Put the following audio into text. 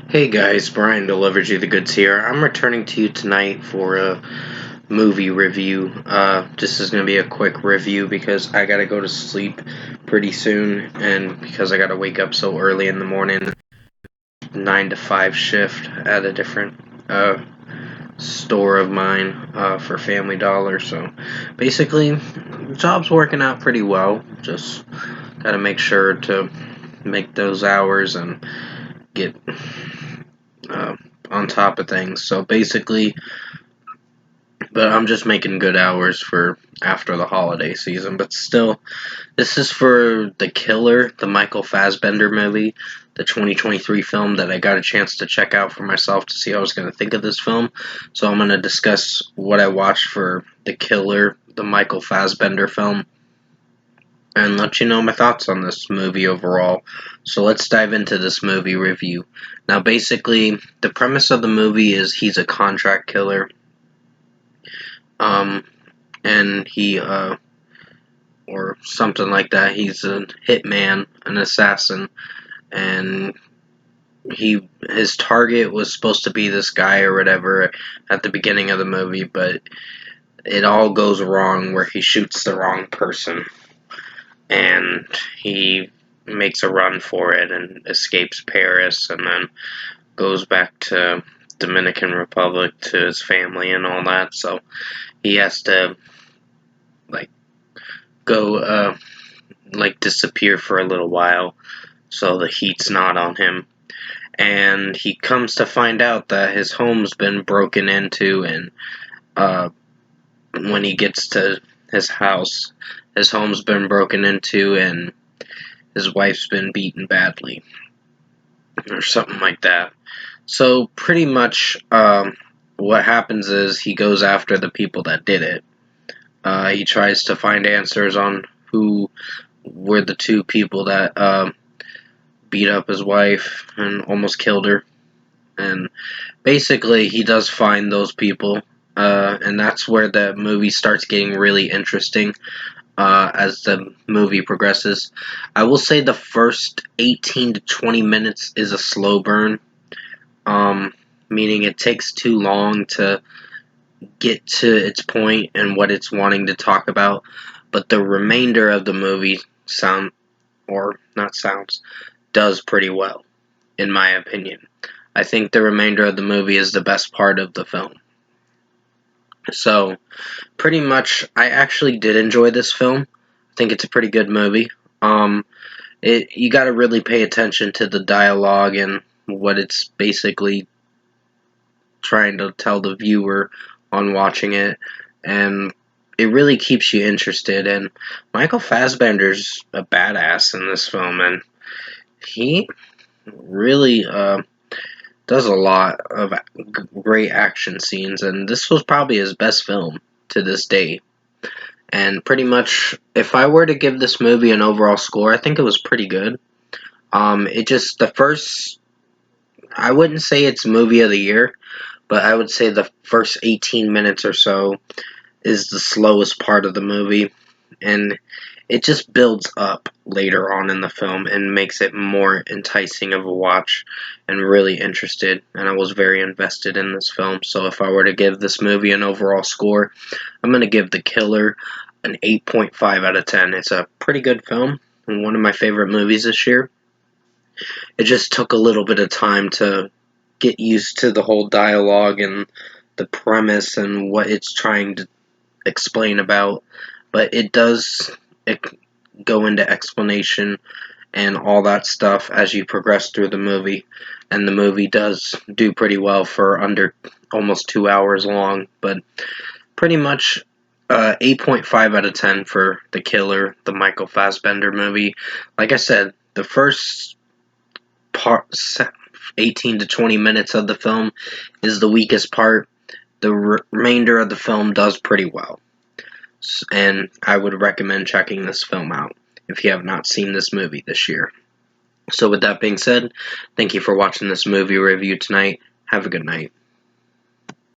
Hey guys, Brian delivers you the goods here. I'm returning to you tonight for a movie review. This is going to be a quick review because I got to go to sleep pretty soon and because I got to wake up so early in the morning, 9 to 5 shift at a different store of mine for Family Dollar. So basically, the job's working out pretty well. Just got to make sure to make those hours and get uh, on top of things. So basically, but I'm just making good hours for after the holiday season. But still, this is for The Killer, the Michael Fassbender movie, the 2023 film that I got a chance to check out for myself to see how I was going to think of this film. So I'm going to discuss what I watched for The Killer, the Michael Fassbender film, and let you know my thoughts on this movie overall. So let's dive into this movie review. Now, basically, the premise of the movie is he's a contract killer. Um, and he, or something like that. He's a hitman, an assassin, and his target was supposed to be this guy or whatever at the beginning of the movie, but it all goes wrong where he shoots the wrong person, and he makes a run for it and escapes Paris, and then goes back to Dominican Republic to his family and all that. So he has to like go disappear for a little while so the heat's not on him. And he comes to find out that his home's been broken into, and when he gets to his house, his home's been broken into, and his wife's been beaten badly, or something like that. So, pretty much, what happens is he goes after the people that did it. He tries to find answers on who were the two people that beat up his wife and almost killed her. And basically, he does find those people, and that's where the movie starts getting really interesting as the movie progresses. I will say the first 18 to 20 minutes is a slow burn, meaning it takes too long to get to its point and what it's wanting to talk about. But the remainder of the movie does pretty well, in my opinion. I think the remainder of the movie is the best part of the film. So, pretty much, I actually did enjoy this film. I think it's a pretty good movie. You got to really pay attention to the dialogue and what it's basically trying to tell the viewer on watching it, and it really keeps you interested. And Michael Fassbender's a badass in this film, and he really does a lot of great action scenes, and this was probably his best film to this day. And pretty much, if I were to give this movie an overall score, I think it was pretty good. I wouldn't say it's movie of the year, but I would say the first 18 minutes or so is the slowest part of the movie, and it just builds up later on in the film and makes it more enticing of a watch and really interested. And I was very invested in this film. So if I were to give this movie an overall score, I'm going to give The Killer an 8.5 out of 10. It's a pretty good film and one of my favorite movies this year. It just took a little bit of time to get used to the whole dialogue and the premise and what it's trying to explain about, but it does go into explanation and all that stuff as you progress through the movie, and the movie does do pretty well for under almost 2 hours long. But pretty much 8.5 out of 10 for The Killer, the Michael Fassbender movie. Like I said, the first part 18 to 20 minutes of the film is the weakest part. The remainder of the film does pretty well, and I would recommend checking this film out if you have not seen this movie this year. So with that being said, thank you for watching this movie review tonight. Have a good night.